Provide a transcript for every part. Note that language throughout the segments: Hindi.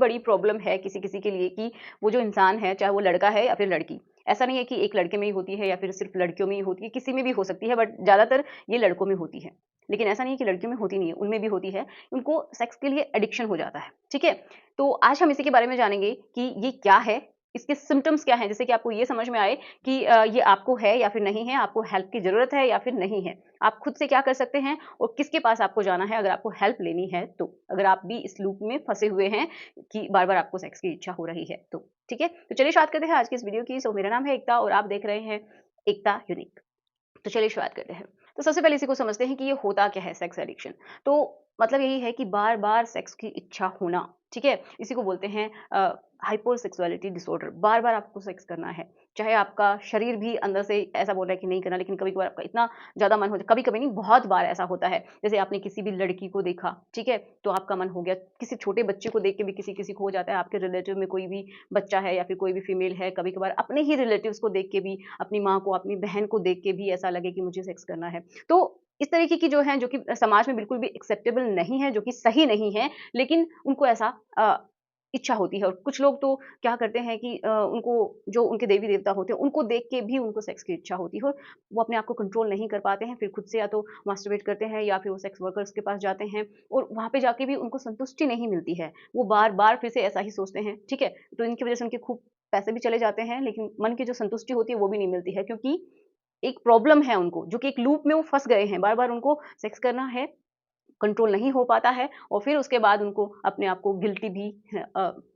बड़ी प्रॉब्लम है किसी किसी के लिए कि वो जो इंसान है, चाहे वो लड़का है या फिर लड़की, ऐसा नहीं है कि एक लड़के में ही होती है या फिर सिर्फ लड़कियों में ही होती है, किसी में भी हो सकती है, बट ज़्यादातर ये लड़कों में होती है। लेकिन ऐसा नहीं है कि लड़कियों में होती नहीं है, उनमें भी होती है। उनको सेक्स के लिए एडिक्शन हो जाता है, ठीक है? तो आज हम इसी के बारे में जानेंगे कि ये क्या है, इसके सिम्पटम्स क्या हैं, जिससे कि आपको ये समझ में आए कि ये आपको है या फिर नहीं है, आपको हेल्प की ज़रूरत है या फिर नहीं है। आप खुद से क्या कर सकते हैं और किसके पास आपको जाना है अगर आपको हेल्प लेनी है तो। अगर आप भी इस लूप में फँसे हुए हैं कि बार-बार आपको सेक्स की इच्छा हो रही है तो, ठीक है? तो चलिए शुरुआत करते हैं आज की इस वीडियो की। सो मेरा नाम है एकता और आप देख रहे हैं एकता यूनिक। तो चलिए शुरुआत करते हैं। तो सबसे पहले इसी को समझते हैं कि ये होता क्या है सेक्स एडिक्शन। तो मतलब यही है कि बार-बार सेक्स की इच्छा होना, ठीक है? इसी को बोलते हैं हाइपरसेक्सुअलिटी डिसऑर्डर। बार-बार आपको सेक्स करना है। चाहे आपका शरीर भी अंदर से ऐसा बोल रहा है कि नहीं करना, लेकिन कभी-कभार आपका इतना ज़्यादा मन हो जाए, कभी-कभी नहीं बहुत बार ऐसा होता है। जैसे आपने किसी भी लड़की को देखा, ठीक है? तो आपका मन हो गया। किसी छोटे बच्चे को देख के भी किसी-किसी को हो जाता है। आपके रिलेटिव में कोई भी बच्चा है या फिर कोई भी फीमेल है, कभी-कभार अपने ही रिलेटिव्स को देख के भी, अपनी माँ को, अपनी बहन को देख के भी ऐसा लगे कि मुझे सेक्स करना है। तो इस तरीके की जो हैं, जो कि समाज में बिल्कुल भी एक्सेप्टेबल नहीं है, जो कि सही नहीं है, लेकिन उनको ऐसा इच्छा होती है। और कुछ लोग तो क्या करते हैं कि उनको जो उनके देवी-देवता होते हैं, उनको देख के भी उनको सेक्स की इच्छा होती है और वो अपने आप को कंट्रोल नहीं कर पाते हैं, फिर खुद से या तो मास्टरबेट करते हैं या फिर वो सेक्स वर्कर्स के पास जाते हैं और वहाँ पे जाके भी उनको संतुष्टि नहीं मिलती है। वो बार-बार फिर से ऐसा ही सोचते हैं, ठीक है? तो इनकी वज़ह से उनके खूब पैसे भी चले जाते हैं, लेकिन मन की जो संतुष्टि होती है, वो भी नहीं मिलती है क्योंकि एक प्रॉब्लम है उनको, जो कि एक लूप में वो फँस गए हैं। बार-बार उनको सेक्स करना है, कंट्रोल नहीं हो पाता है और फिर उसके बाद उनको अपने आप को गिल्टी भी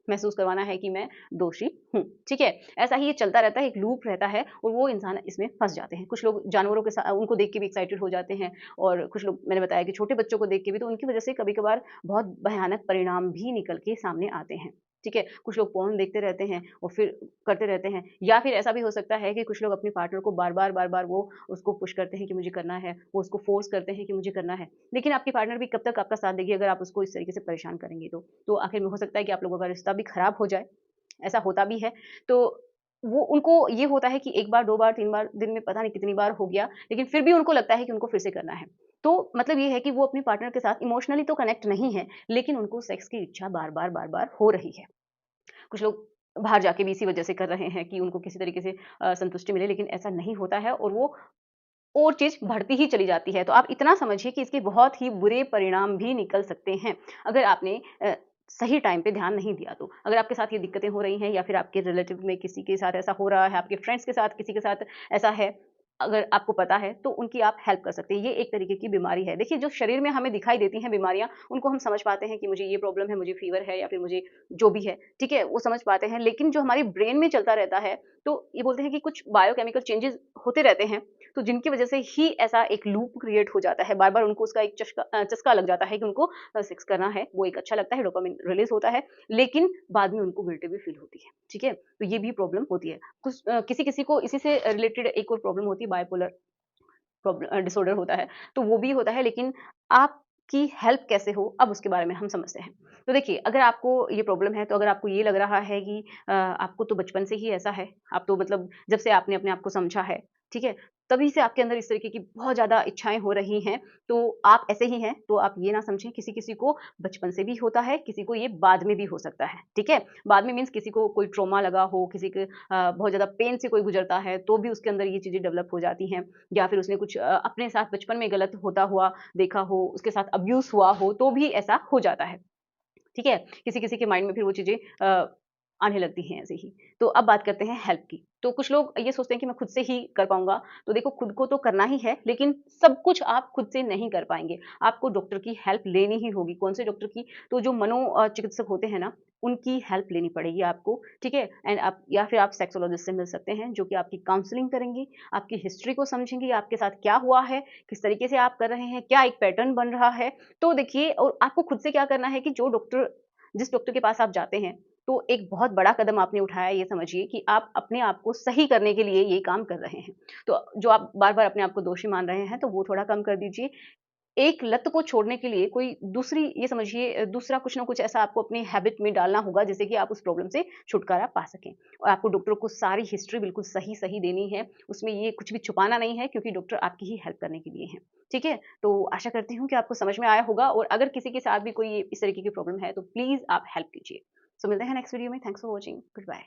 महसूस करवाना है कि मैं दोषी हूँ, ठीक है? ऐसा ही ये चलता रहता है, एक लूप रहता है और वो इंसान इसमें फँस जाते हैं। कुछ लोग जानवरों के उनको देख के भी एक्साइटेड हो जाते हैं और कुछ लोग मैंने बताया कि छोटे बच्चों को देख के भी, तो उनकी वज़ह से कभी-कभार बहुत भयानक परिणाम भी निकल के सामने आते हैं, ठीक है? कुछ लोग पोर्न देखते रहते हैं और फिर करते रहते हैं या फिर ऐसा भी हो सकता है कि कुछ लोग अपने पार्टनर को बार-बार वो उसको पुश करते हैं कि मुझे करना है, वो उसको फ़ोर्स करते हैं कि मुझे करना है। लेकिन आपकी पार्टनर भी कब तक आपका साथ देगी अगर आप उसको इस तरीके से परेशान करेंगी तो। तो आखिर में हो सकता है कि आप लोगों का रिश्ता भी खराब हो जाए, ऐसा होता भी है। तो वो उनको ये होता है कि 1 बार, 2 बार, 3 बार, दिन में पता नहीं कितनी बार हो गया, लेकिन फिर भी उनको लगता है कि उनको फिर से करना है। तो मतलब ये है कि वो अपने पार्टनर के साथ इमोशनली तो कनेक्ट नहीं है, लेकिन उनको सेक्स की इच्छा बार-बार हो रही है। कुछ लोग बाहर जाके भी इसी वजह से कर रहे हैं कि उनको किसी तरीके से संतुष्टि मिले, लेकिन ऐसा नहीं होता है और वो और चीज़ बढ़ती ही चली जाती है। तो आप इतना समझिए कि इसके बहुत ही बुरे परिणाम भी निकल सकते हैं, अगर आपने सही टाइम पे ध्यान नहीं दिया तो। अगर आपके साथ ये दिक्कतें हो रही हैं या फिर आपके रिलेटिव में किसी के साथ ऐसा हो रहा है, आपके फ्रेंड्स के साथ किसी के साथ ऐसा है, अगर आपको पता है तो उनकी आप हेल्प कर सकते हैं। ये एक तरीके की बीमारी है। देखिए जो शरीर में हमें दिखाई देती हैं बीमारियाँ, उनको हम समझ पाते हैं कि मुझे ये प्रॉब्लम है, मुझे फ़ीवर है या फिर मुझे जो भी है, ठीक है? वो समझ पाते हैं। लेकिन जो हमारे ब्रेन में चलता रहता है, तो ये बोलते हैं कि कुछ बायोकेमिकल चेंजेज़ होते रहते हैं, तो जिनकी वजह से ही ऐसा एक लूप क्रिएट हो जाता है। बार-बार उनको उसका एक चस्का लग जाता है कि उनको सेक्स करना है, वो एक अच्छा लगता है, डोपामाइन रिलीज़ होता है, लेकिन बाद में उनको गिल्टी भी फ़ील होती है, ठीक है? तो ये भी प्रॉब्लम होती है। किसी-किसी को इसी से रिलेटेड एक और प्रॉब्लम होती है, बाइपोलर डिसऑर्डर होता है, तो वो भी होता है, लेकिन आपकी हेल्प कैसे हो, अब उसके बारे में हम समझते हैं। तो देखिए, अगर आपको ये प्रॉब्लम है, तो अगर आपको ये लग रहा है कि आपको तो बचपन से ही ऐसा है, आप तो मतलब जब से आपने अपने आप को समझा है, ठीक है? तभी से आपके अंदर इस तरीके की बहुत ज़्यादा इच्छाएँ हो रही हैं, तो आप ऐसे ही हैं, तो आप ये ना समझें, किसी-किसी को बचपन से भी होता है, किसी को ये बाद में भी हो सकता है, ठीक है? बाद में मीन्स किसी को कोई ट्रॉमा लगा हो, किसी के बहुत ज़्यादा पेन से कोई गुज़रता है, तो भी उसके अंदर ये चीज़ें डेवलप हो जाती हैं। या फिर उसने कुछ अपने साथ बचपन में गलत होता हुआ देखा हो, उसके साथ अब्यूज़ हुआ हो, तो भी ऐसा हो जाता है। ठीक है? किसी-किसी के माइंड में फिर वो चीज़ें आने लगती हैं ऐसे ही। तो अब बात करते हैं हेल्प की। तो कुछ लोग ये सोचते हैं कि मैं खुद से ही कर पाऊँगा। तो देखो खुद को तो करना ही है, लेकिन सब कुछ आप खुद से नहीं कर पाएँगे। आपको डॉक्टर की हेल्प लेनी ही होगी। कौन से डॉक्टर की? तो जो चिकित्सक होते हैं ना, उनकी हेल्प लेनी पड़ेगी आपको, ठीक है? एंड आप या फिर आप सेक्सोलॉजिस्ट से मिल सकते हैं, जो कि आपकी काउंसलिंग करेंगी, आपकी हिस्ट्री को समझेंगी, आपके साथ क्या हुआ है, किस तरीके से आप कर रहे हैं, क्या एक पैटर्न बन रहा है। तो देखिए और आपको खुद से क्या करना है कि जिस डॉक्टर के पास आप जाते हैं, तो एक बहुत बड़ा कदम आपने उठाया ये समझिए कि आप अपने आप को सही करने के लिए ये काम कर रहे हैं। तो जो आप बार-बार अपने आप को दोषी मान रहे हैं, तो वो थोड़ा कम कर दीजिए। एक लत को छोड़ने के लिए कोई दूसरी ये समझिए दूसरा कुछ ना कुछ ऐसा आपको अपनी हैबिट में डालना होगा जिससे कि आप उस प्रॉब्लम से छुटकारा पा सकें। और आपको डॉक्टर को सारी हिस्ट्री बिल्कुल सही-सही देनी है। उसमें ये कुछ भी छुपाना नहीं है क्योंकि डॉक्टर आपकी ही हेल्प करने के लिए हैं। ठीक है? तो आशा करती हूँ कि आपको समझ में आया होगा और अगर किसी के साथ भी कोई इस तरीके की प्रॉब्लम है तो प्लीज़ आप हेल्प कीजिए। सो मिलते हैं नेक्स्ट वीडियो में। Thanks for watching. Good bye.